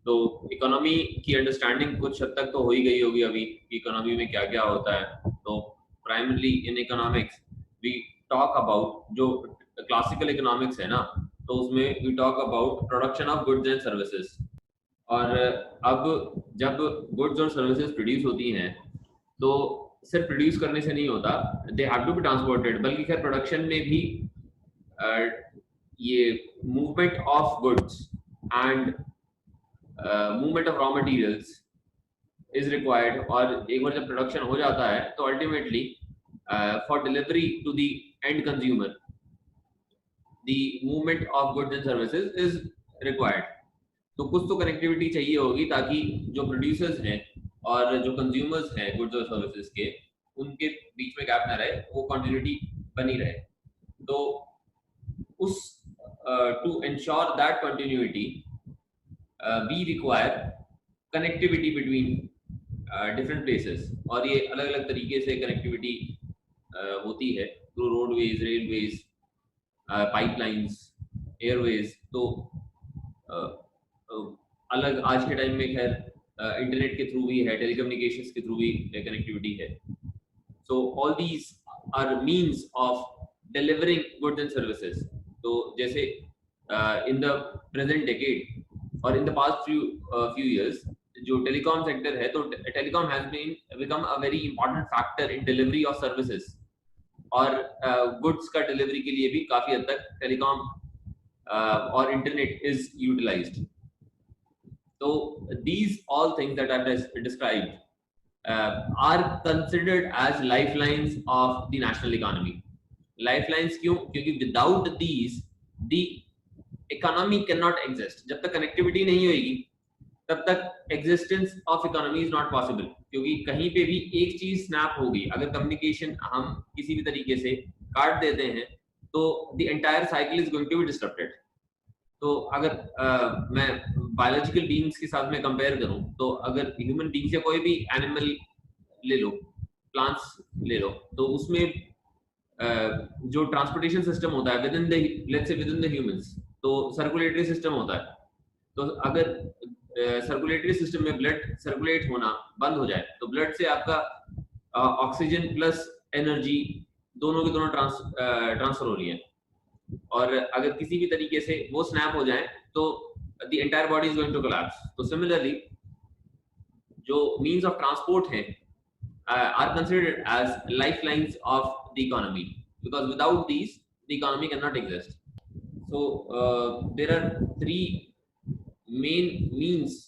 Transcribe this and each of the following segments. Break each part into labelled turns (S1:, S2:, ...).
S1: तो इकोनॉमी की अंडरस्टैंडिंग कुछ हद तक तो हो ही गई होगी अभी कि इकोनॉमी में क्या क्या होता है। तो primarily in economics we talk about, जो क्लासिकल इकोनॉमिक्स है ना, तो उसमें we talk about production of goods and services. और अब जब गुड्स और सर्विसेज प्रोड्यूस होती हैं तो सिर्फ प्रोड्यूस करने से नहीं होता, they have to be transported, बल्कि खैर प्रोडक्शन में भी ये movement of goods and movement of raw materials is required. और एक बार जब प्रोडक्शन हो जाता है तो ultimately for delivery to the end consumer the movement of goods and services is required. तो कुछ तो कनेक्टिविटी चाहिए होगी ताकि जो प्रोड्यूसर्स हैं और जो कंज्यूमर्स हैं गुड्स और सर्विसेज के, उनके बीच में गैप ना रहे, वो कंटिन्यूटी बनी रहे। तो उस to ensure that continuity we require connectivity between different places. और ये अलग अलग तरीके से कनेक्टिविटी होती है through roadways, railways, pipelines, airways. तो अलग आज के टाइम में खैर इंटरनेट के थ्रू भी है, टेलीकम्युनिकेशंस के थ्रू भी कनेक्टिविटी है। So all these are means of delivering goods and services. तो जैसे इन द प्रेजेंट डेकेड और in the past few years जो टेलीकॉम सेक्टर है, तो telecom has been become a very important factor in delivery of services. और goods का delivery के लिए भी काफी हद तक टेलीकॉम और internet is utilised. So these all things that I've described are considered as lifelines of the national economy. Lifelines क्यों? क्योंकि without these the economy cannot exist. जब तक connectivity नहीं होगी तब तक existence of economy is not possible। क्योंकि कहीं पे भी एक चीज snap होगी, अगर communication हम किसी भी तरीके से काट देते हैं तो the entire cycle is going to be disrupted। तो अगर मैं बायोलॉजिकल बीइंग्स के साथ में कंपेयर करूं, तो अगर ह्यूमन बीइंग्स या कोई भी एनिमल ले लो, प्लांट्स ले लो, तो उसमें जो ट्रांसपोर्टेशन सिस्टम होता है with in the, let's say with in the humans, तो सर्कुलेटरी सिस्टम होता है। तो अगर सर्कुलेटरी सिस्टम में ब्लड सर्कुलेट होना बंद हो जाए तो ब्लड से आपका ऑक्सीजन प्लस एनर्जी दोनों की दोनों ट्रांसफर हो रही है। और अगर किसी भी तरीके से वो स्नैप हो जाए तो the entire body is going to collapse। तो similarly जो means of transport हैं are considered as lifelines of the economy, because without these the economy cannot exist। So there are three main means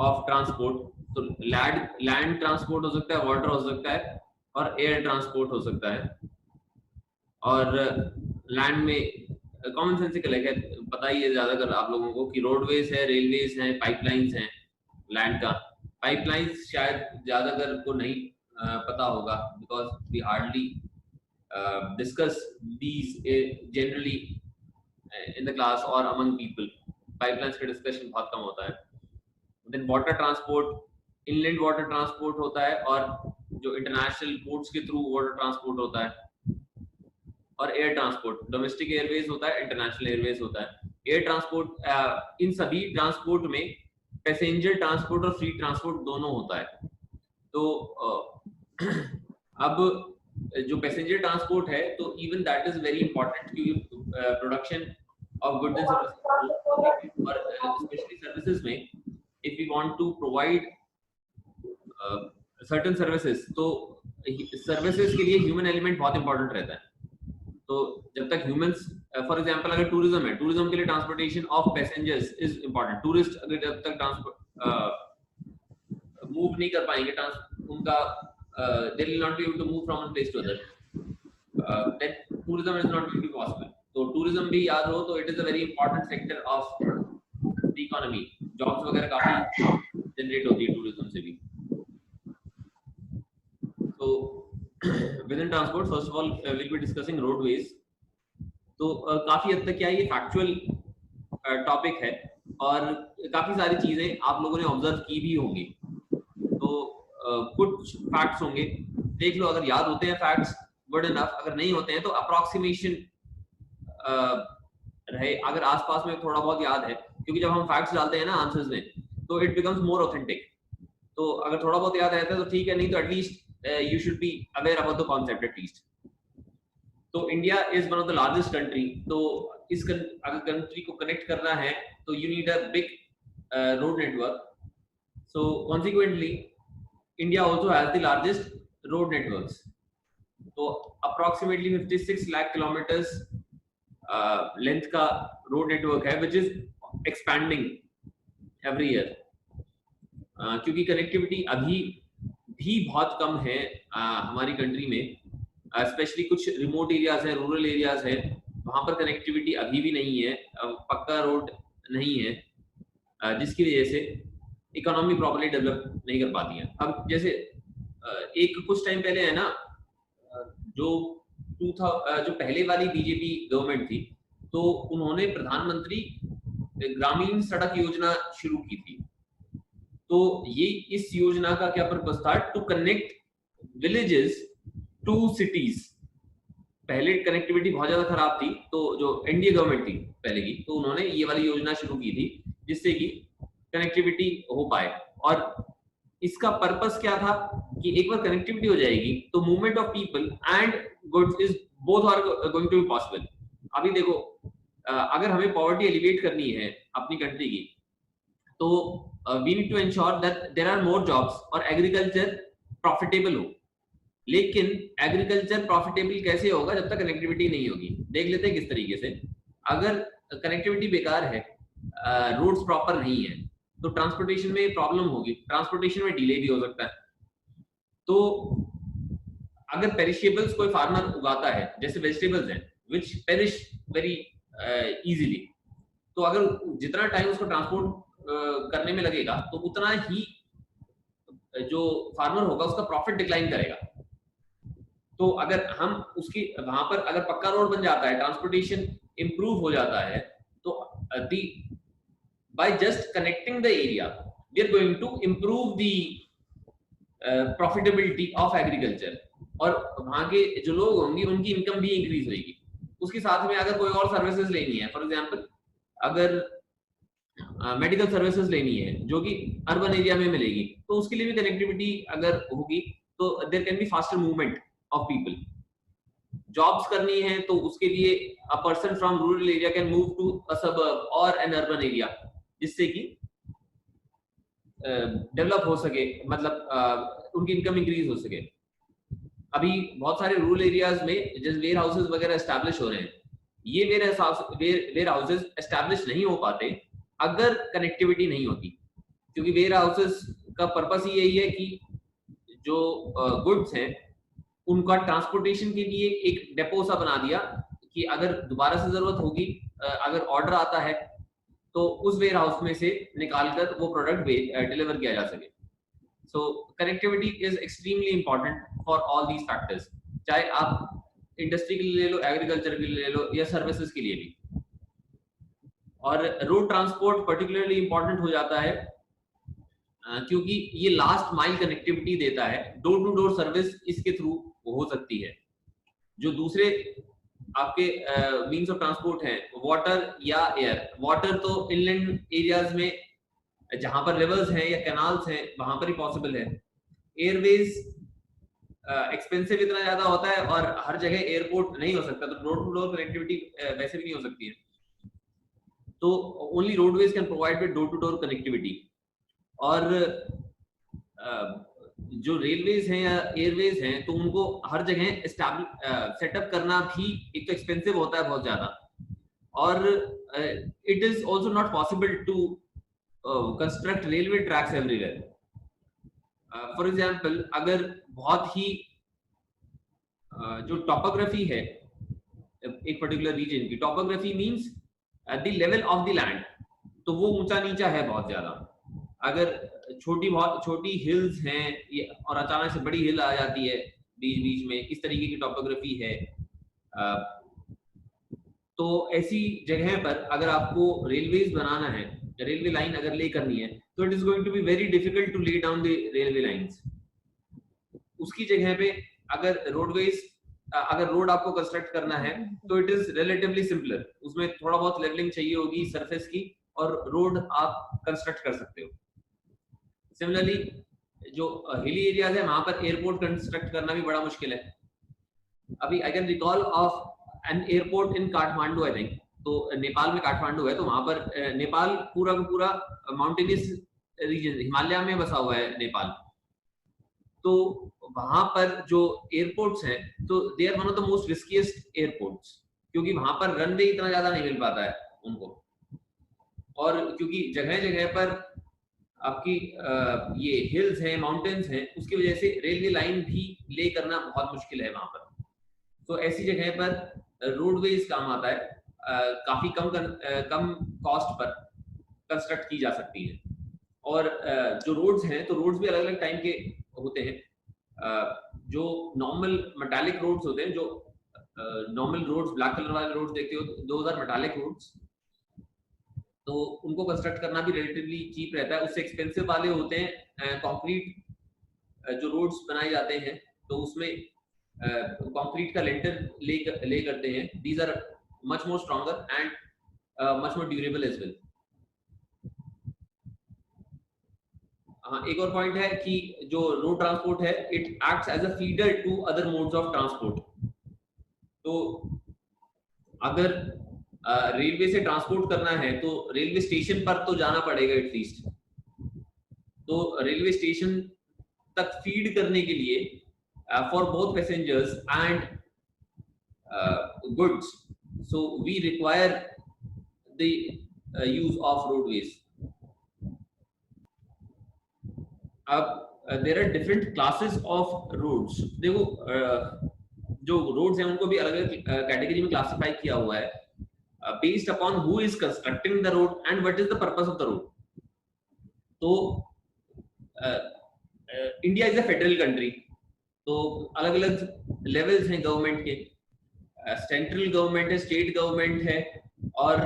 S1: of transport। तो land transport हो सकता है, water हो सकता है, और air transport हो सकता है। और land में कॉमन सेंसिकल है, पता ही है ज्यादातर आप लोगों को कि रोडवेज है, रेलवेज हैं, पाइपलाइंस हैं। लैंड का पाइपलाइंस शायद ज्यादातर को नहीं पता होगा, because we hardly discuss these generally in the class और अमंग पीपल। पाइपलाइंस का डिस्कशन बहुत कम होता है। Then water transport, inland water transport होता है, और जो इंटरनेशनल पोर्ट्स के थ्रू वाटर ट्रांसपोर्ट होता है। और एयर ट्रांसपोर्ट, डोमेस्टिक एयरवेज होता है, इंटरनेशनल एयरवेज होता है। एयर ट्रांसपोर्ट, इन सभी ट्रांसपोर्ट में पैसेंजर ट्रांसपोर्ट और फ्री ट्रांसपोर्ट दोनों होता है। तो अब जो पैसेंजर ट्रांसपोर्ट है, तो even that is very important, क्योंकि production of goods and services और स्पेशली सर्विसेज में if we want to provide certain services, तो सर्विसेज के लिए ह्यूमन एलिमेंट बहुत इंपॉर्टेंट रहता है। तो जब तक ह्यूमंस, फॉर एग्जांपल अगर टूरिज्म है, टूरिज्म के लिए transportation of passengers is important. Tourist अगर जब तक मूव नहीं कर पाएंगे, उनका they will not be able to move from one place to other, then tourism is not going to be possible. तो टूरिज्म भी याद हो तो it is a very important sector of the economy. Jobs वगैरह काफी generate होती है tourism से भी। तो within transport, first of all we'll be discussing roadways। तो काफी हद तक क्या ये फैक्चुअल टॉपिक है, और काफी सारी चीजें आप लोगों ने ऑब्जर्व की भी होंगी। तो कुछ फैक्ट्स होंगे, देख लो, अगर याद होते हैं फैक्ट्स गुड इनफ, अगर नहीं होते हैं तो अप्रोक्सीमेशन रहे, अगर आसपास में थोड़ा बहुत याद है। क्योंकि जब हम फैक्ट्स डालते हैं ना आंसर्स में, तो इट बिकम्स मोर ऑथेंटिक। तो अगर थोड़ा बहुत याद रहता है तो ठीक है, नहीं तो at least you should be aware about the concept at least. तो India is one of the largest country, तो इस अगर कंट्री को कनेक्ट करना है तो you need a big road network. So consequently India also has the largest road networks. तो approximately 56 lakh kilometres length का रोड नेटवर्क है which is expanding every year, क्योंकि कनेक्टिविटी अभी भी बहुत कम है हमारी कंट्री में, स्पेशली कुछ रिमोट एरियाज है, रूरल एरियाज है, वहां पर कनेक्टिविटी अभी भी नहीं है, पक्का रोड नहीं है, जिसकी वजह से इकोनॉमी प्रॉपर्ली डेवलप नहीं कर पाती है। अब जैसे एक कुछ टाइम पहले है ना, जो जो पहले वाली बीजेपी गवर्नमेंट थी, तो उन्होंने प्रधानमंत्री ग्रामीण सड़क योजना शुरू की थी। तो ये इस योजना का क्या पर्पस था? To connect villages to cities. पहले कनेक्टिविटी बहुत ज्यादा खराब थी, तो जो एनडीए गवर्नमेंट थी पहले की, तो उन्होंने ये वाली योजना शुरू की थी जिससे कि कनेक्टिविटी हो पाए। और इसका पर्पस क्या था कि एक बार कनेक्टिविटी हो जाएगी तो movement of people and goods is both are going to be possible. अभी देखो, अगर हमें पॉवर्टी एलिवेट करनी है अपनी कंट्री की, तो we need to ensure that there are more jobs और एग्रीकल्चर प्रॉफिटेबल हो। लेकिन एग्रीकल्चर प्रॉफिटेबल कैसे होगा जब तक कनेक्टिविटी नहीं होगी? देख लेते हैं किस तरीके से। अगर कनेक्टिविटी बेकार है, रोड्स प्रॉपर नहीं है, तो ट्रांसपोर्टेशन में प्रॉब्लम होगी, ट्रांसपोर्टेशन में डिले भी हो सकता है। तो अगर पेरिशेबल्स कोई फार्मर उगाता है, जैसे वेजिटेबल्स हैं विच पेरिश वेरी इजीली, तो अगर जितना टाइम उसको ट्रांसपोर्ट करने में लगेगा तो उतना ही जो फार्मर होगा उसका प्रॉफिट डिक्लाइन करेगा। तो अगर हम उसकी वहां पर अगर पक्का रोड बन जाता है, ट्रांसपोर्टेशन इंप्रूव हो जाता है, तो by just connecting the area we are going to improve the profitability of agriculture, और वहां के जो लोग होंगे उनकी इनकम भी इंक्रीज होगी। उसके साथ में अगर कोई और सर्विसेज लेनी है, फॉर एग्जांपल अगर मेडिकल सर्विसेज लेनी है जो कि अर्बन एरिया में मिलेगी, तो उसके लिए भी कनेक्टिविटी अगर होगी तो there can be faster movement of people. Jobs करनी है तो उसके लिए a person from rural area can move to a suburb और एन अर्बन एरिया, जिससे कि डेवलप हो सके, मतलब उनकी इनकम इंक्रीज हो सके। अभी बहुत सारे रूरल एरियाज में जैसे वेयर हाउसेज वगैरह एस्टैब्लिश हो रहे हैं। ये वेयर हाउसेज एस्टैब्लिश नहीं हो पाते अगर कनेक्टिविटी नहीं होती, क्योंकि वेयर हाउसेस का पर्पस ही यही है कि जो गुड्स हैं उनका ट्रांसपोर्टेशन के लिए एक डेपो सा बना दिया कि अगर दोबारा से जरूरत होगी, अगर ऑर्डर आता है तो उस वेयर हाउस में से निकालकर वो प्रोडक्ट डिलीवर किया जा सके। So connectivity is extremely important for all these factors, चाहे आप इंडस्ट्री के लिए ले लो, एग्रीकल्चर के लिए ले लो, या सर्विसेज के लिए भी। और रोड ट्रांसपोर्ट पर्टिकुलरली इंपॉर्टेंट हो जाता है क्योंकि ये लास्ट माइल कनेक्टिविटी देता है। डोर टू डोर सर्विस इसके थ्रू हो सकती है। जो दूसरे आपके मीन्स ऑफ ट्रांसपोर्ट हैं, वाटर या एयर, वाटर तो इनलैंड एरियाज में जहां पर रिवर्स हैं या कैनाल्स हैं वहां पर ही पॉसिबल है। एयरवेज एक्सपेंसिव इतना ज्यादा होता है और हर जगह एयरपोर्ट नहीं हो सकता, तो डोर टू डोर कनेक्टिविटी वैसे भी नहीं हो सकती है। तो only roadways can provide with door to door connectivity. और जो रेलवेज हैं या एयरवेज हैं तो उनको हर जगह सेटअप करना भी एक तो एक्सपेंसिव होता है बहुत ज्यादा, और it is also not possible to construct railway tracks everywhere. For example अगर बहुत ही जो टॉपोग्राफी है एक पर्टिकुलर रीजन की, topography means the level of the land, तो वो ऊंचा नीचा है बहुत ज्यादा। अगर बहुत छोटी हिल्स हैं और अचानक से बड़ी हिल आ जाती है बीच बीच में, इस तरीके की टॉपोग्राफी है, तो ऐसी जगह पर अगर आपको रेलवेज बनाना है, रेलवे लाइन अगर ले करनी है, तो it is going to be very difficult to lay down the railway lines. उसकी जगह पे अगर रोडवेज, अगर रोड आपको कंस्ट्रक्ट करना है तो इट इज रिलेटिवली सिंपलर, उसमें थोड़ा बहुत लेवलिंग चाहिए होगी सरफेस की, और रोड आप कंस्ट्रक्ट कर सकते हो। सिमिलरली जो हिली एरियाज है वहां पर एयरपोर्ट कंस्ट्रक्ट करना भी बड़ा मुश्किल है। अभी I can recall of an airport in Kathmandu, I think, तो नेपाल में काठमांडू है, तो वहां पर नेपाल पूरा का पूरा माउंटेनियस रीजन, हिमालय में बसा हुआ है नेपाल। तो वहां पर जो एयरपोर्ट्स हैं तो they are one of the most riskiest airports, क्योंकि वहां पर रनवे इतना ज्यादा नहीं मिल पाता है उनको, और क्योंकि जगह जगह पर आपकी ये हिल्स हैं, माउंटेन्स हैं, उसकी वजह से रेलवे लाइन भी ले करना बहुत मुश्किल है वहां पर। तो ऐसी जगह पर रोडवेज काम आता है, काफी कम कॉस्ट पर कंस्ट्रक्ट की जा सकती है। और जो रोड्स हैं तो रोड्स भी अलग अलग टाइम के होते हैं। जो नॉर्मल मेटालिक रोड्स होते हैं, जो नॉर्मल रोड्स ब्लैक कलर वाले रोड्स देखते हो, दोज आर मेटालिक रोड्स, तो उनको कंस्ट्रक्ट करना भी रिलेटिवली चीप रहता है। उससे एक्सपेंसिव वाले होते हैं कंक्रीट जो रोड्स बनाए जाते हैं, तो उसमें कंक्रीट का लेंटर ले करते हैं। These are much more stronger and much more durable as well. हाँ, एक और पॉइंट है कि जो रोड ट्रांसपोर्ट है, it acts as a feeder to other modes of transport. तो अगर रेलवे से ट्रांसपोर्ट करना है तो रेलवे स्टेशन पर तो जाना पड़ेगा एटलीस्ट, तो रेलवे स्टेशन तक फीड करने के लिए for both passengers and goods, so we require the use of roadways. अब there are different classes of roads. देखो जो रोड्स हैं उनको भी अलग अलग कैटेगरी में क्लासिफाई किया हुआ है based upon who is constructing the road and what is the purpose of the road. तो India is a federal country, तो अलग अलग लेवल्स हैं गवर्नमेंट के। सेंट्रल गवर्नमेंट है, स्टेट गवर्नमेंट है, और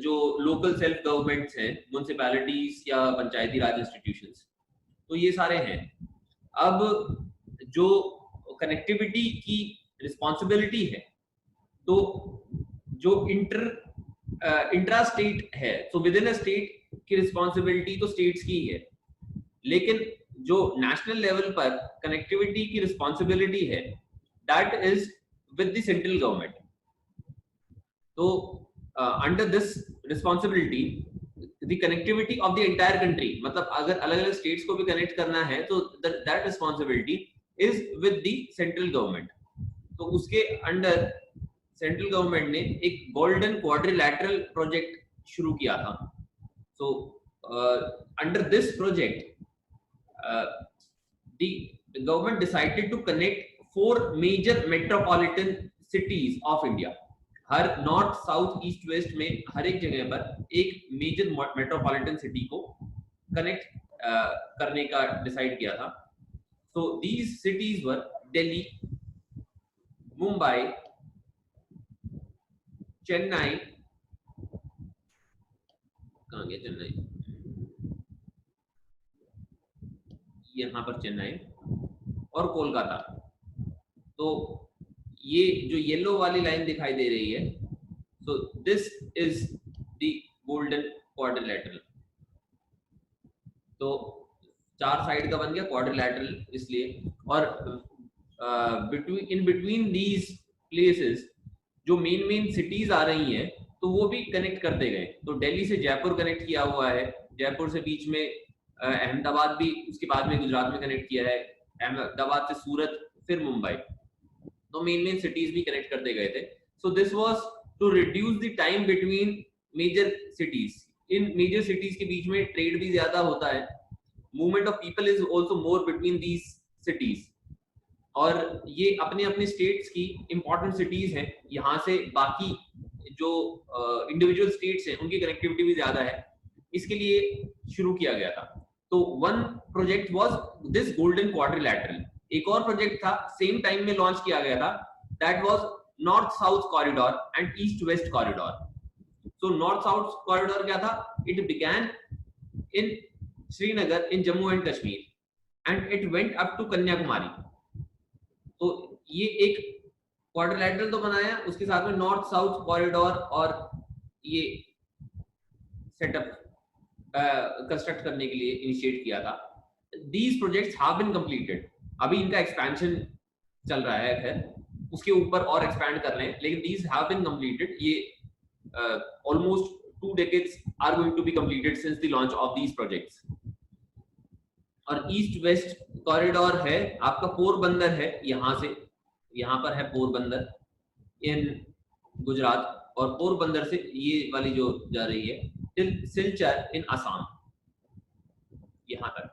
S1: जो लोकल सेल्फ गवर्नमेंट्स हैं, म्युनिसिपैलिटीज या पंचायती राज इंस्टीट्यूशंस, तो ये सारे हैं। अब जो कनेक्टिविटी की रिस्पॉन्सिबिलिटी है, तो जो इंट्रा स्टेट है, तो विद इन अ स्टेट की रिस्पॉन्सिबिलिटी तो स्टेट्स की ही है, लेकिन जो नेशनल लेवल पर कनेक्टिविटी की रिस्पॉन्सिबिलिटी है, that is with the central government. तो under this responsibility the connectivity of the entire country, मतलब अगर अलग अलग स्टेट्स को भी कनेक्ट करना है तो that responsibility is with the central government. तो उसके अंडर सेंट्रल गवर्नमेंट ने एक गोल्डन क्वाड्रिलैटरल प्रोजेक्ट शुरू किया था। So under this project the government decided to connect 4 major metropolitan cities of India. हर नॉर्थ, साउथ, ईस्ट, वेस्ट में हर एक जगह पर एक मेजर मेट्रोपॉलिटन सिटी को कनेक्ट करने का डिसाइड किया था। So these cities were Delhi, Mumbai, Chennai, कहाँ गया चेन्नई, यहाँ पर चेन्नई, और कोलकाता। तो ये जो येलो वाली लाइन दिखाई दे रही है, तो this is the golden quadrilateral. तो 4 साइड का बन गया क्वाड्रिलैटरल इसलिए। और इन बिटवीन दीज प्लेसेस जो मेन सिटीज आ रही हैं, तो वो भी कनेक्ट करते गए। तो दिल्ली से जयपुर कनेक्ट किया हुआ है, जयपुर से बीच में अहमदाबाद भी, उसके बाद में गुजरात में कनेक्ट किया है, अहमदाबाद से सूरत, फिर मुंबई। तो मेन सिटीज भी कनेक्ट करते गए थे। So this was to reduce the time between major cities. इन मेजर सिटीज के बीच में ट्रेड भी ज्यादा होता है, movement of people is also more between these cities, और ये अपने अपने स्टेट्स की इंपॉर्टेंट सिटीज हैं। यहाँ से बाकी जो इंडिविजुअल स्टेट्स हैं उनकी कनेक्टिविटी भी ज्यादा है, इसके लिए शुरू किया गया था। तो one project was this golden quadrilateral. एक और प्रोजेक्ट था, सेम टाइम में लॉन्च किया गया था, that was north south corridor and east west corridor. So north south corridor क्या था? It began in Srinagar in Jammu and Kashmir and it went up to Kanyakumari. तो ये एक क्वाड्रिलैटरल तो बनाया, उसके साथ में नॉर्थ साउथ कॉरिडोर और ये सेटअप कंस्ट्रक्ट करने के लिए इनिशिएट किया था. These projects have been completed. अभी इनका एक्सपेंशन चल रहा है, खैर उसके ऊपर और एक्सपैंड कर रहे हैं, लेकिन these have been completed. ये almost 2 decades are going to be completed since the launch of these projects. और ईस्ट वेस्ट कॉरिडोर है आपका, पोरबंदर है, यहाँ से यहाँ पर है पोरबंदर इन गुजरात, और पोरबंदर से ये वाली जो जा रही है टिल सिलचर इन असम, यहाँ तक.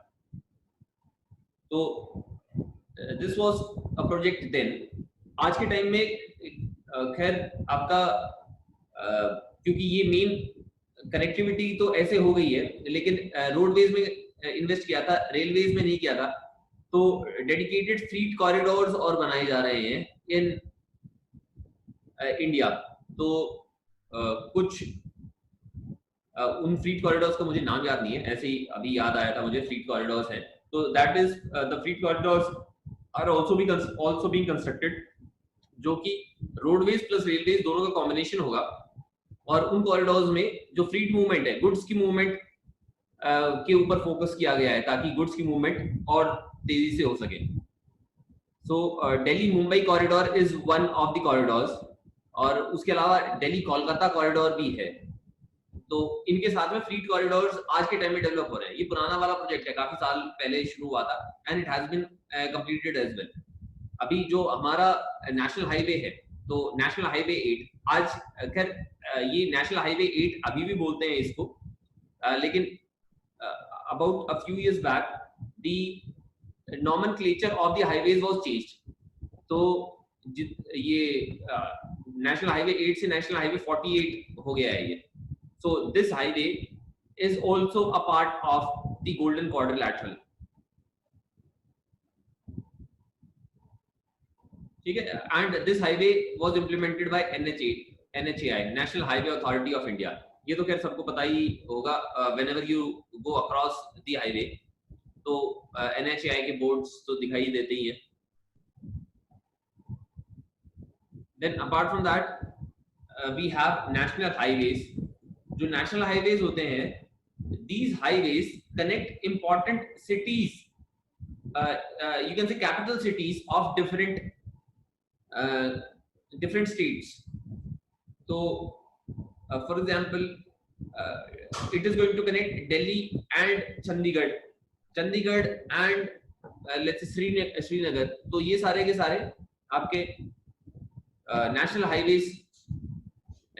S1: तो this was a project then. आज के टाइम में खैर आपका क्योंकि ये मेन कनेक्टिविटी तो ऐसे हो गई है, लेकिन रोडवेज में इन्वेस्ट किया था, रेलवेज में नहीं किया था. तो डेडिकेटेड फ्रीट कॉरिडोर्स और बनाए जा रहे हैं इन इंडिया. तो कुछ उन फ्रीट कॉरिडोर्स का मुझे नाम याद नहीं है, ऐसे ही अभी याद आया था मुझे, फ्रीट कॉरिडोर्स हैं. तो that is the freight corridors are also being constructed, जो कि रोडवेज प्लस रेलवेज दोनों का कॉम्बिनेशन होगा. और उन कॉरिडोर्स में जो फ्रीट मूवमेंट है, गुड्स की मूवमेंट के ऊपर फोकस किया गया है, ताकि गुड्स की मूवमेंट और तेजी से हो सके. So Delhi Mumbai corridor is one of the corridors, और उसके अलावा दिल्ली कोलकाता कॉरिडोर भी है. तो इनके साथ में फ्रीट कॉरिडोर्स आज के टाइम में डेवलप हो रहे हैं. ये पुराना वाला प्रोजेक्ट है, काफी साल पहले शुरू हुआ था, and it has been completed as well. अभी जो हमारा नेशनल हाईवे है, तो नेशनल हाईवे 8 आज, खैर ये नेशनल हाईवे 8 अभी भी बोलते हैं इसको, लेकिन about a few years back the nomenclature of the highways was changed. तो ये नेशनल हाईवे 8 से नेशनल हाईवे 48 हो गया है ये. So this highway is also a part of the Golden Quadrilateral. ठीक है. And this highway was implemented by NHAI, National Highway Authority of India. ये तो खैर सबको पता ही होगा. whenever you go across the highway, तो NHAI के बोर्ड्स तो दिखाई देते ही हैं. Then apart from that, we have national highways. जो national highways होते हैं, these highways connect important cities, you can say capital cities of different states. So for example, it is going to connect Delhi and Chandigarh and let's say Srinagar. तो ये सारे के सारे आपके national highways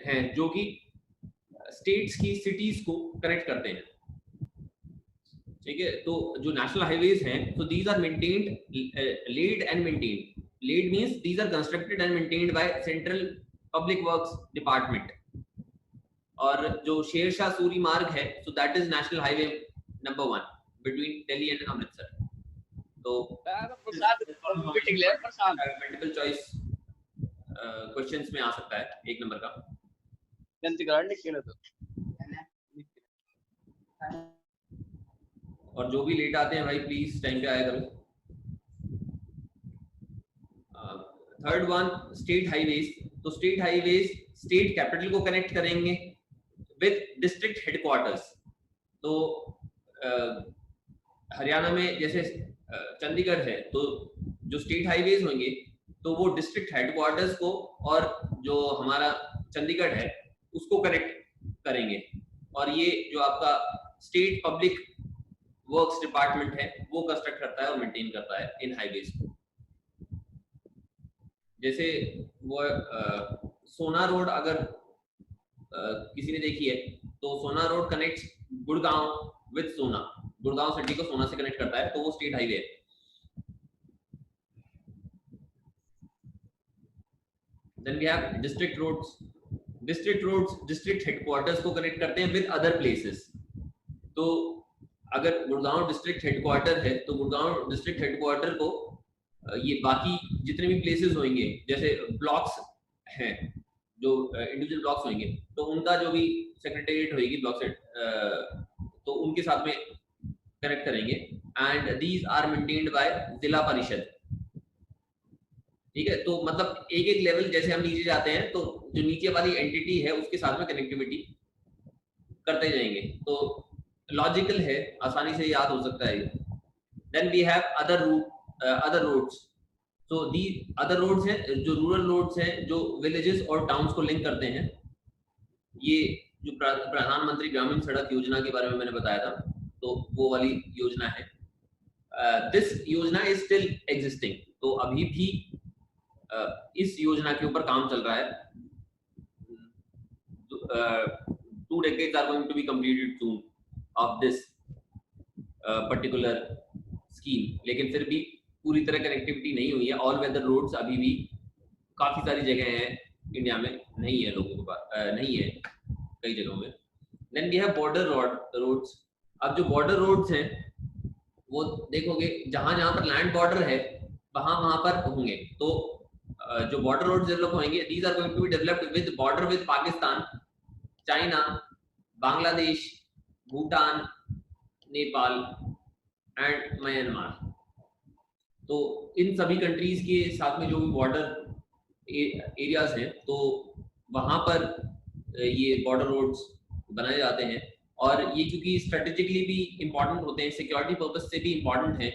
S1: हैं जो कि स्टेट्स की सिटीज को कनेक्ट करते हैं. ठीक है. तो जो नेशनल हाईवेज हैं, तो these are maintained, laid and maintained. Laid means these are constructed and maintained by central public works department. और जो शेरशाह सूरी मार्ग है, so that is national highway number 1 between Delhi and Amritsar. तो मल्टीपल चॉइस क्वेश्चंस में आ सकता है 1 नंबर का. और जो भी लेट आते हैं भाई प्लीज टाइम पे आया करो. Third one, state highways. तो स्टेट हाईवेज स्टेट कैपिटल को कनेक्ट करेंगे विद डिस्ट्रिक्ट हेडक्वार्टर्स. तो हरियाणा में जैसे चंडीगढ़ है, तो जो स्टेट हाईवेज होंगे तो वो डिस्ट्रिक्ट हेडक्वार्टर्स को और जो हमारा चंडीगढ़ है उसको कनेक्ट करेंगे. और ये जो आपका स्टेट पब्लिक वर्क्स डिपार्टमेंट है वो कंस्ट्रक्ट करता है और मेंटेन करता है इन हाईवेज को. जैसे वो सोना रोड अगर किसी ने देखी है, तो सोना रोड कनेक्ट्स गुड़गांव विद सोना, गुड़गांव सिटी को सोना से कनेक्ट करता है, तो वो स्टेट हाईवे है. Then we have district roads. District roads district headquarters को कनेक्ट करते हैं with other places. तो अगर गुड़गांव डिस्ट्रिक्ट हेडक्वार्टर है, तो गुड़गांव डिस्ट्रिक्ट हेडक्वार्टर को ये बाकी जितने भी प्लेसेस होंगे, जैसे ब्लॉक्स हैं, जो इंडिविजुअल ब्लॉक्स होंगे, तो उनका जो भी सेक्रेटेरिएट होगी ब्लॉक से, तो उनके साथ में कनेक्ट करेंगे. And these are maintained by Zila Parishad. ठीक है. तो मतलब एक एक लेवल जैसे हम नीचे जाते हैं, तो जो नीचे वाली एंटिटी है उसके साथ में कनेक्टिविटी करते जाएंगे. तो लॉजिकल है, आसानी से याद हो सकता है। Then we have other roads. So the other roads हैं जो रूरल रोड्स हैं, जो विलेजेस और टाउन्स को लिंक करते हैं। ये जो प्रधानमंत्री ग्रामीण सड़क योजना के बारे में मैंने बताया था, तो वो वाली योजना है। दिस योजना इज स्टिल एग्जिस्टिंग, तो अभी भी इस योजना के ऊपर काम चल रहा है। 2 decades are going to be completed soon of this particular scheme, लेकिन फिर भी पूरी तरह कनेक्टिविटी नहीं हुई है। ऑल वेदर रोड्स अभी भी काफी सारी जगह हैं इंडिया में नहीं है, लोगों के पास नहीं है कई जगहों में। Then we have border roads. अब जो बॉर्डर रोड्स हैं वो देखोगे जहां जहां पर लैंड बॉर्डर है वहां पर होंगे। तो जो बॉर्डर रोड्स डेवलप होंगे, these are going to be developed with border with Pakistan, China, Bangladesh, Bhutan, Nepal and Myanmar. तो इन सभी कंट्रीज के साथ में जो भी बॉर्डर एरियाज हैं, तो वहां पर ये बॉर्डर रोड्स बनाए जाते हैं। और ये क्योंकि स्ट्रेटेजिकली भी इंपॉर्टेंट होते हैं, सिक्योरिटी पर्पस से भी इंपॉर्टेंट है,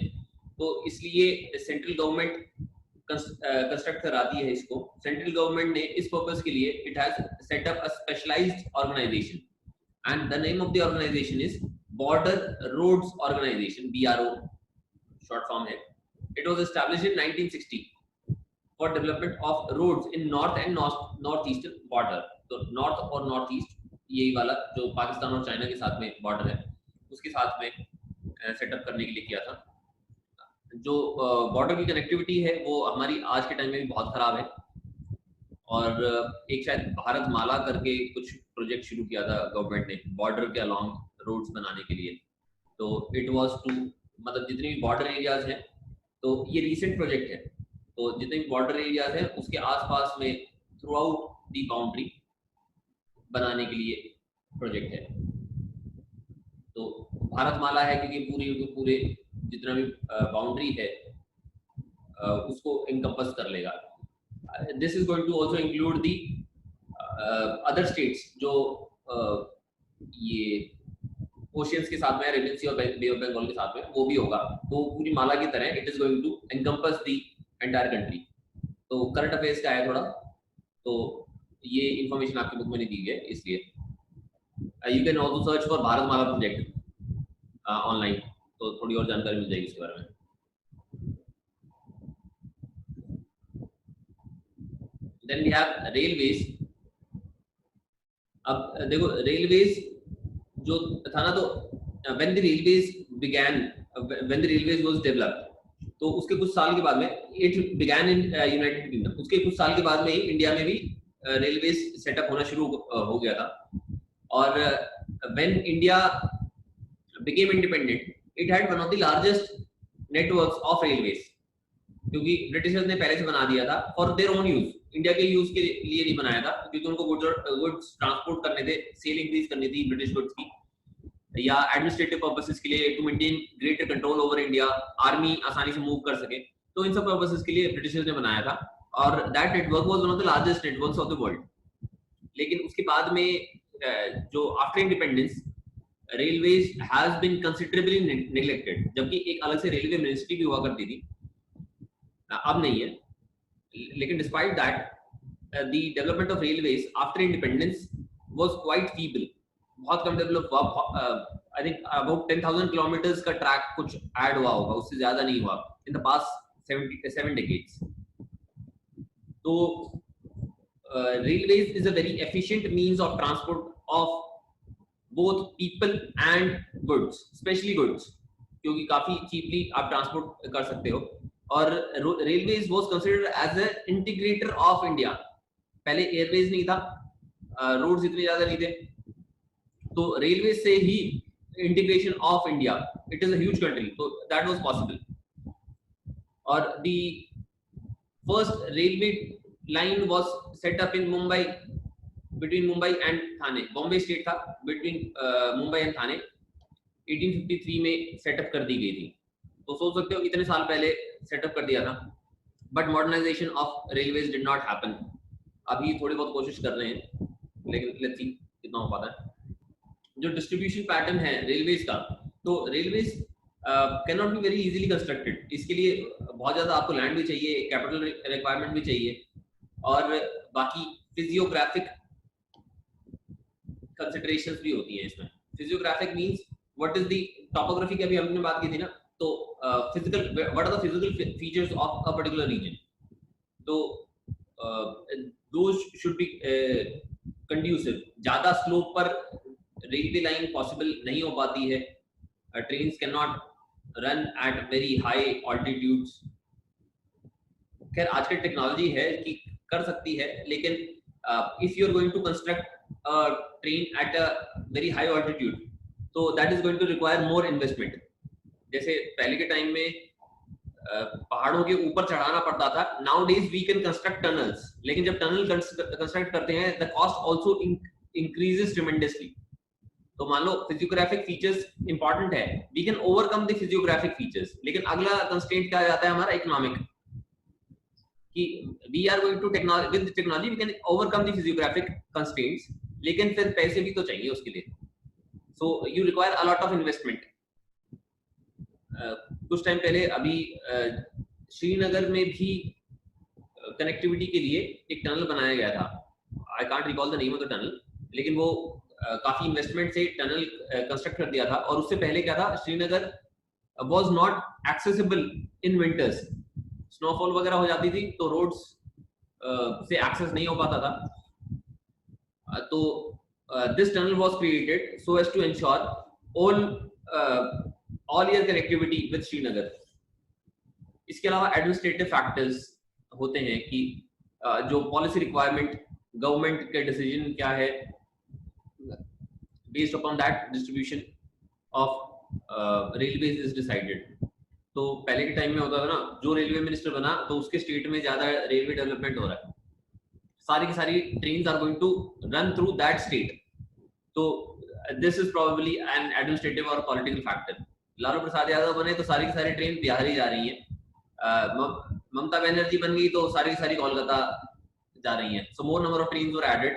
S1: तो इसलिए सेंट्रल गवर्नमेंट कंस्ट्रक्ट कराती है इसको। सेंट्रल गवर्नमेंट ने इस पर्पस के लिए it has set up a specialised organisation, and the name of the organisation is border roads organisation, BRO short form है। It was established in 1960 for development of roads in north and northeastern border. तो north और north east, यही वाला जो पाकिस्तान और China के साथ में बॉर्डर है, उसके साथ में सेटअप करने के लिए किया था। जो बॉर्डर की कनेक्टिविटी है वो हमारी आज के टाइम में भी बहुत खराब है। और एक शायद भारत माला करके कुछ प्रोजेक्ट शुरू किया था गवर्नमेंट ने बॉर्डर के अलॉन्ग रोड्स बनाने के लिए। तो इट वाज टू, मतलब जितनी भी बॉर्डर एरियाज हैं, तो ये रीसेंट प्रोजेक्ट है, तो जितने भी बॉर्डर एरियाज हैं उसके आसपास में थ्रू आउट दी बाउंड्री बनाने के लिए प्रोजेक्ट है। तो भारत माला है क्योंकि पूरे जितना भी बाउंड्री है उसको इनकम्पस कर लेगा। This is going to also include the other states जो ये ओशियंस के साथ में, अरेबियन सी और बे ऑफ बंगाल के साथ में, वो भी होगा। तो पूरी माला की तरह it is going to encompass the entire country. तो करंट अफेयर्स का है थोड़ा, तो ये इंफॉर्मेशन आपके बुक में नहीं दी है, इसलिए you can also search for Bharat Mala project online, तो थोड़ी और जानकारी मिल जाएगी इसके बारे में। Then we have railways. अब देखो रेलवेज जो था ना, तो when the railways began, when the railways was developed, तो उसके कुछ साल के बाद में it began in United kingdom, उसके कुछ साल के बाद में ही इंडिया में भी रेलवेज सेटअप होना शुरू हो गया था। और when India became independent, it had one of the largest networks of railways, क्योंकि ब्रिटिशर्स ने पहले से बना दिया था for their own use, India के यूज के लिए नहीं बनाया था, क्योंकि उनको गुड्स ट्रांसपोर्ट करने थे, सेल इंक्रीज करनी थी ब्रिटिश गुड्स की, या एडमिनिस्ट्रेटिव पर्पसेस के लिए, to maintain greater control over India, army आसानी से मूव कर सके। तो इन सब पर्पसेस के लिए ब्रिटिशर्स ने बनाया था, और that network was one of the largest networks of the world. लेकिन उसके बाद में जो after independence railways has been considerably neglected, जबकि एक अलग से रेलवे मिनिस्ट्री भी हुआ करती थी, अब नहीं है। लेकिन despite that the development of railways after independence was quite feeble, बहुत कम डेवलप हुआ। आई थिंक अबाउट 10,000 किलोमीटर्स का ट्रैक कुछ ऐड हुआ होगा, उससे ज्यादा नहीं हुआ इन द पास्ट 7 डेकेड्स। तो railways is a very efficient means of transport of both people and goods, especially goods, क्योंकि काफी चीपली आप ट्रांसपोर्ट कर सकते हो। और railways was considered as an integrator of India. पहले एयरवेज नहीं था, रोड्स इतने ज्यादा नहीं थे, तो रेलवे से ही integration of India, it is a huge country, तो दैट वाज पॉसिबल। और the first railway line was set up in Mumbai, between Mumbai and Thane, Bombay state था, बिटवीन मुंबई एंड थाने 1853 में सेटअप कर दी गई थी। तो सोच सकते हो इतने साल पहले सेटअप कर दिया था, but modernisation of railways did not happen. अभी थोड़ी बहुत कोशिश कर रहे हैं, लेकिन लेट्स सी कितना हो पाता है। जो डिस्ट्रीब्यूशन पैटर्न है रेलवेज का, तो railways can not be very easily constructed. इसके लिए बहुत ज्यादा आपको लैंड भी चाहिए, कैपिटल रिक्वायरमेंट भी चाहिए, और बाकी फिजियोग्राफिक कंसिडरेशंस भी होती हैं इसमें। Physiographic means what is the topography की अभी हमने बात की थी ना, तो physical, what are the physical features of a particular region, तो दोज शुड बी कंड्यूसिव। ज्यादा स्लोप पर रेलवे लाइन पॉसिबल नहीं हो पाती है, trains can not run at very high altitudes. खैर आजकल टेक्नोलॉजी है कि कर सकती है, लेकिन if you are going to construct a train at a very high altitude, तो that is going to require more investment. जैसे पहले के टाइम में पहाड़ों के ऊपर चढ़ाना पड़ता था, nowadays we can construct tunnels, लेकिन जब टनल कंस्ट्रक्ट करते हैं the cost also increases tremendously. तो मान लो फिजियोग्राफिक फीचर्स इंपॉर्टेंट है, we can overcome the physiographic features, लेकिन अगला कंस्ट्रेंट क्या आ जाता है हमारा इकोनॉमिक, कि we are going to technology, with technology we can overcome the physiographic constraints, लेकिन फिर पैसे भी तो चाहिए उसके लिए, so you require a lot of investment. कुछ टाइम पहले अभी श्रीनगर में भी कनेक्टिविटी के लिए एक टनल बनाया गया था, I can't recall the name of the tunnel, लेकिन वो काफी इन्वेस्टमेंट से टनल कंस्ट्रक्ट कर दिया था। और उससे पहले क्या था, Srinagar was not accessible in winters, snowfall वगैरह हो जाती थी तो रोड्स से एक्सेस नहीं हो पाता था। तो this tunnel was created so as to ensure all year connectivity with Srinagar. इसके अलावा एडमिनिस्ट्रेटिव फैक्टर्स होते हैं कि जो पॉलिसी रिक्वायरमेंट, गवर्नमेंट के डिसीजन क्या है, based upon that distribution of railways is decided. तो पहले के टाइम में होता था ना, जो रेलवे मिनिस्टर बना तो उसके स्टेट में ज्यादा रेलवे डेवलपमेंट हो रहा है, सारी की सारी trains are going to run through that state, तो this is probably an administrative और पॉलिटिकल फैक्टर। लालू प्रसाद यादव बने तो सारी की सारी ट्रेन बिहार ही जा रही हैं, ममता बनर्जी बन गई तो सारी की सारी कोलकाता जा रही हैं, so more number of trains were added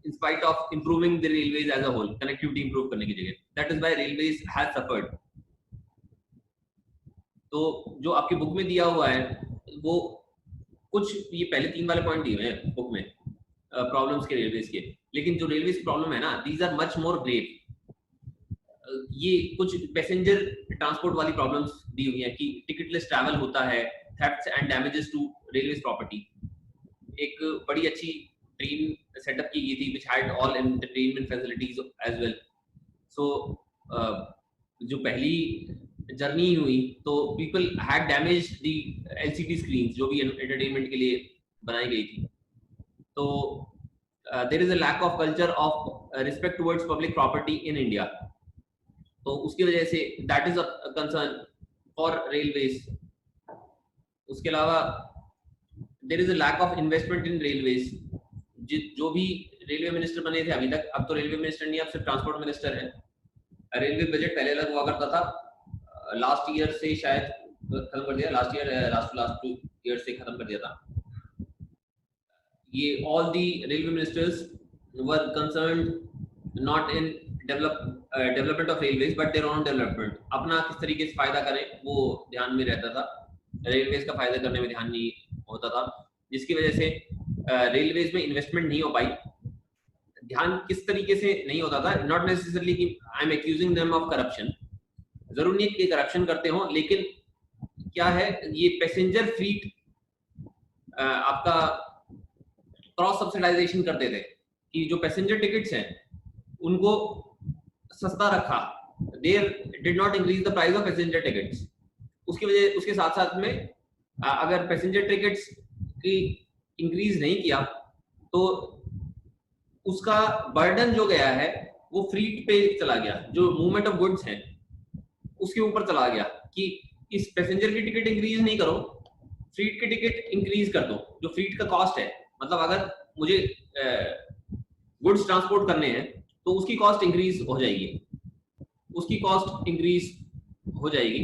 S1: in spite of improving the railways as a whole, connectivity improve करने की जगह, that is why railways has suffered। तो जो आपकी बुक में दिया हुआ है वो कुछ ये पहले 3 वाले पॉइंट दिए हुए हैं बुक में प्रॉब्लम्स के रेलवेज के, लेकिन जो रेलवेज की प्रॉब्लम है ना, these are much more grave. ये कुछ पैसेंजर ट्रांसपोर्ट वाली प्रॉब्लम्स दी हुई है कि टिकटलेस ट्रैवल होता है, thefts and damages to railways property. एक बड़ी अच्छी ट्रेन सेटअप की गई थी which had all entertainment facilities as well, so जो पहली जर्नी हुई तो people had damaged the LCD screens जो भी एंटरटेनमेंट के लिए बनाई गई थी। तो there is a lack of culture of respect towards public property in India, तो उसकी वजह से that is a concern for railways। उसके अलावा there is a lack of investment in railways। जो भी रेलवे मिनिस्टर बने थे अभी तक, अब तो रेलवे मिनिस्टर नहीं, अब सिर्फ ट्रांसपोर्ट मिनिस्टर है। रेलवे बजट पहले अलग हुआ करता था, लास्ट ईयर से शायद खत्म कर दिया, लास्ट 2 ईयर से खत्म कर दिया था। ये all the railway ministers were concerned not in development of railways but their own development, अपना किस तरीके से फायदा करें वो ध्यान में रहता था, रेलवेज का फायदा करने में ध्यान नहीं होता था, जिसकी वजह से रेलवेज में इन्वेस्टमेंट नहीं हो पाई। ध्यान किस तरीके से नहीं होता था, नॉट नेसेसरली कि I am accusing them of corruption, जरूरी नहीं कि करप्शन करते हो, लेकिन क्या है ये पैसेंजर फ्लीट आपका क्रॉस सब्सिडाइजेशन करते थे कि जो पैसेंजर टिकट्स हैं उनको सस्ता रखा, there did not increase the price of passenger tickets. उसकी वजह, उसके साथ साथ में अगर पैसेंजर टिकट्स की इंक्रीज नहीं किया तो उसका बर्डन जो गया है वो फ्रीट पे चला गया, जो मूवमेंट ऑफ गुड्स है उसके ऊपर चला गया कि इस पैसेंजर की टिकट इंक्रीज नहीं करो, फ्रीट की टिकट इंक्रीज कर दो। जो फ्रीट का कॉस्ट है, मतलब अगर मुझे गुड्स ट्रांसपोर्ट करने हैं तो उसकी कॉस्ट इंक्रीज हो जाएगी, उसकी कॉस्ट इंक्रीज हो जाएगी।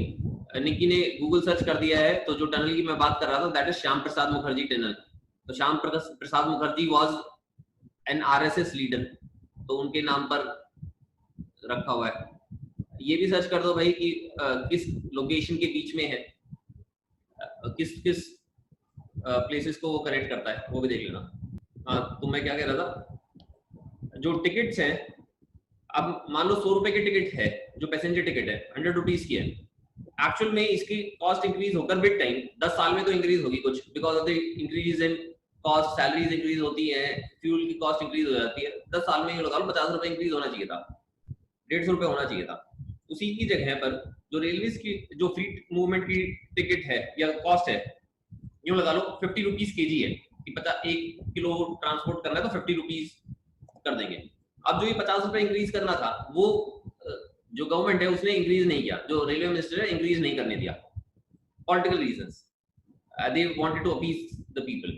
S1: निक्की ने गूगल सर्च कर दिया है, तो जो टनल की मैं बात कर रहा था that is Shyam Prasad Mukherjee tunnel. तो Shyam Prasad Mukherjee was an RSS leader, तो उनके नाम पर रखा हुआ है। ये भी सर्च कर दो भाई कि किस लोकेशन के बीच में है, किस किस प्लेसेस को वो कनेक्ट करता है, वो भी देख लेना। हाँ, तो मैं क्या कह रहा था, जो टिकट्स हैं, अब मान लो 100 रुपए की टिकट है, जो पैसेंजर टिकट है 100 रुपीज की है, एक्चुअल में इसकी कॉस्ट इंक्रीज होकर विद टाइम 10 साल में तो इंक्रीज होगी कुछ, because of the increase in cost, salaries increase होती है, फ्यूल की कॉस्ट इंक्रीज हो जाती है। 10 साल में ये लगा लो 50 रुपए इंक्रीज होना चाहिए था, 150 रुपए होना चाहिए था। उसी की जगह पर जो रेलवेज की जो फ्री मूवमेंट की टिकट है या कॉस्ट है, यूं लगा लो 50 रुपीज केजी है कि 1 किलो ट्रांसपोर्ट करना है तो 50 रुपीज कर देंगे। अब जो ये 50 रुपए इंक्रीज करना था, वो जो गवर्नमेंट है उसने इंक्रीज नहीं किया, जो रेलवे मिनिस्टर है इंक्रीज नहीं करने दिया, political reasons, they wanted to appease the people.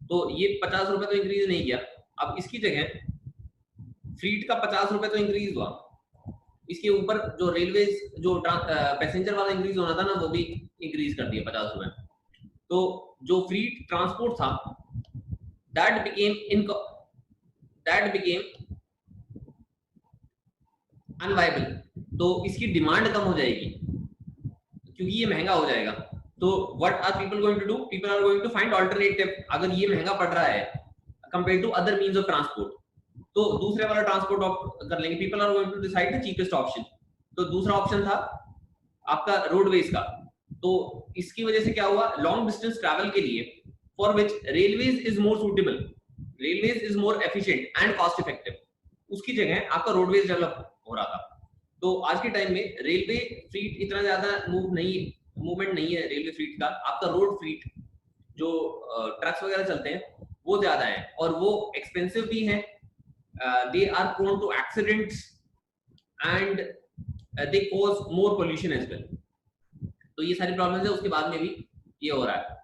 S1: तो ये 50 रुपए तो इंक्रीज नहीं किया। अब इसकी जगह फ्रीट का 50 रुपए तो इंक्रीज हुआ, इसके ऊपर जो रेलवेज जो पैसेंजर वाला इंक्रीज होना था ना, वो भी इंक्रीज कर दिया 50 रुपए। तो जो फ्री ट्रांसपोर्ट था दैट बिकेम अनवायबल। तो इसकी डिमांड कम हो जाएगी क्योंकि ये महंगा हो जाएगा। तो what are people going to do, people are going to find alternative. अगर ये महंगा पड़ रहा है compare to other means of transport, तो दूसरे वाला ट्रांसपोर्ट ऑप्ट कर लेंगे। People are going to decide the cheapest option. तो दूसरा ऑप्शन था आपका रोडवेज का। तो इसकी वजह से क्या हुआ, लॉन्ग डिस्टेंस ट्रैवल के लिए for which railways is more suitable, railways is more efficient and cost effective, उसकी जगह आपका रोडवेज डेवलप हो रहा था। तो आज के टाइम में रेलवे फ्लीट इतना ज्यादा मूवमेंट नहीं है रेलवे फ्लीट का। आपका रोड फ्लीट जो ट्रक्स वगैरह चलते हैं वो ज्यादा है और वो एक्सपेंसिव भी है, they are prone to accidents and they cause more pollution as well. तो ये सारी प्रॉब्लम्स है, उसके बाद में भी ये हो रहा है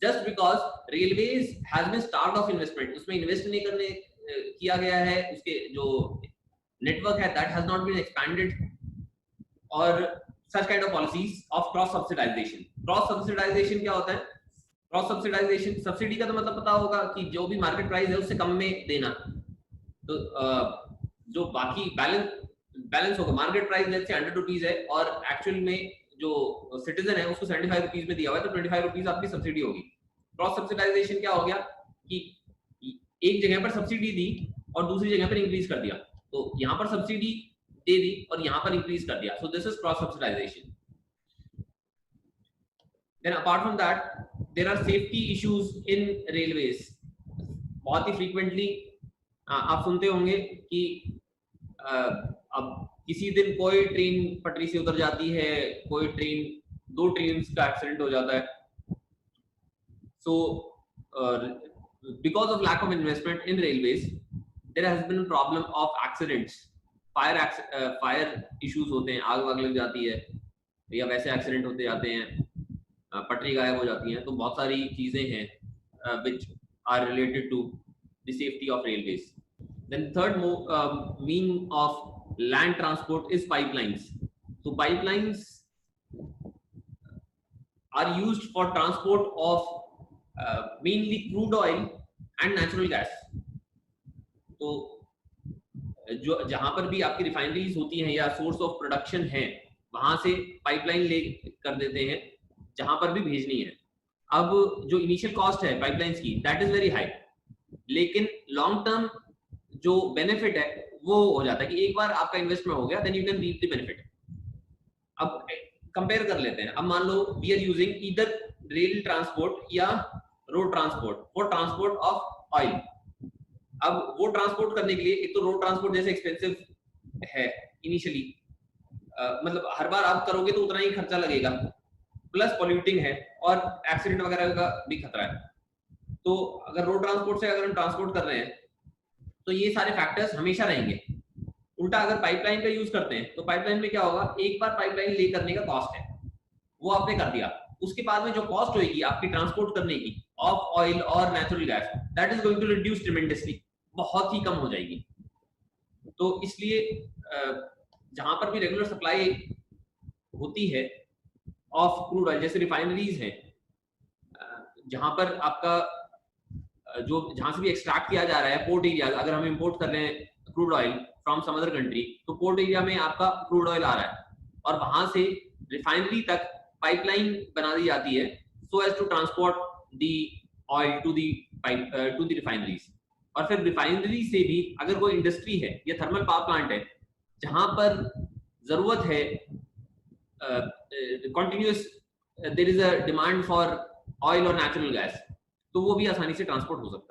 S1: just because railways has been start of investment, उसमें इन्वेस्ट नहीं करने किया गया है, उसके जो नेटवर्क है that has not been expanded, और such kind of policies of cross subsidization। cross subsidization क्या होता है, क्रॉस सब्सिडाइजेशन, सब्सिडी का तो मतलब पता होगा कि जो भी मार्केट प्राइस है उससे कम में देना। तो जो बाकी बैलेंस होगा, मार्केट प्राइस जैसे 100 रुपीज है और एक्चुअल में जो सिटीजन है उसको 75 रुपीज में दिया हुआ है, तो 25 रुपीज आपकी सब्सिडी होगी। क्रॉस सब्सिडाइजेशन क्या हो गया कि एक जगह पर सब्सिडी दी और दूसरी जगह पर इंक्रीज कर दिया, तो यहाँ पर सब्सिडी दे दी और यहाँ पर इंक्रीज कर दिया, so this is cross subsidisation. Then apart from that, there are safety issues in railways। बहुत ही frequently आप सुनते होंगे कि अब किसी दिन कोई ट्रेन पटरी से उतर जाती है, कोई ट्रेन 2 ट्रेन का एक्सीडेंट हो जाता है। So because of lack of investment in railways, there has been a problem of accidents, fire issues होते हैं, आग वाग लग जाती है या वैसे एक्सीडेंट होते जाते हैं, पटरी गायब हो जाती हैं। तो बहुत सारी चीजें हैं which are related to the safety of railways। Then third mean of land transport is pipelines। So pipelines are used for transport of mainly crude oil and natural gas। तो जो जहां पर भी आपकी रिफाइनरीज होती हैं या सोर्स ऑफ प्रोडक्शन है, वहां से पाइपलाइन ले कर देते हैं जहां पर भी भेजनी है। अब जो इनिशियल कॉस्ट है पाइपलाइंस की दैट इज वेरी हाई, लेकिन लॉन्ग टर्म जो बेनिफिट है वो हो जाता है कि एक बार आपका इन्वेस्टमेंट हो गया then you can reap the benefit. अब कंपेयर कर लेते हैं, अब मान लो we are using either rail transport या road transport for transport of oil. अब वो ट्रांसपोर्ट करने के लिए एक तो रोड ट्रांसपोर्ट जैसे एक्सपेंसिव है इनिशियली, मतलब हर बार आप करोगे तो उतना ही खर्चा लगेगा, प्लस पॉल्यूटिंग है और एक्सीडेंट वगैरह का भी खतरा है। तो अगर रोड ट्रांसपोर्ट से अगर हम ट्रांसपोर्ट कर रहे हैं तो ये सारे फैक्टर्स हमेशा रहेंगे। उल्टा अगर पाइपलाइन का यूज करते हैं तो पाइपलाइन में क्या होगा, एक बार पाइपलाइन ले करने का कॉस्ट है वो आपने कर दिया, उसके बाद में जो कॉस्ट होगी आपकी ट्रांसपोर्ट करने की ऑफ ऑयल और natural gas that is going to reduce tremendously, बहुत ही कम हो जाएगी। तो इसलिए जहां पर भी रेगुलर सप्लाई होती है ऑफ क्रूड ऑयल, जैसे रिफाइनरीज हैं जहां पर आपका जो जहां से भी एक्सट्रैक्ट किया जा रहा है पोर्ट एरिया, अगर हम इंपोर्ट कर रहे हैं crude oil from some other country, तो पोर्ट एरिया में आपका क्रूड ऑयल आ रहा है और वहां से रिफाइनरी तक पाइपलाइन बना दी जाती है so as to transport the oil to the refineries. और फिर रिफाइनरी से भी अगर कोई इंडस्ट्री है या थर्मल पावर प्लांट है जहां पर जरूरत है continuous, there is a demand for oil और नेचुरल गैस, तो वो भी आसानी से ट्रांसपोर्ट हो सकता है।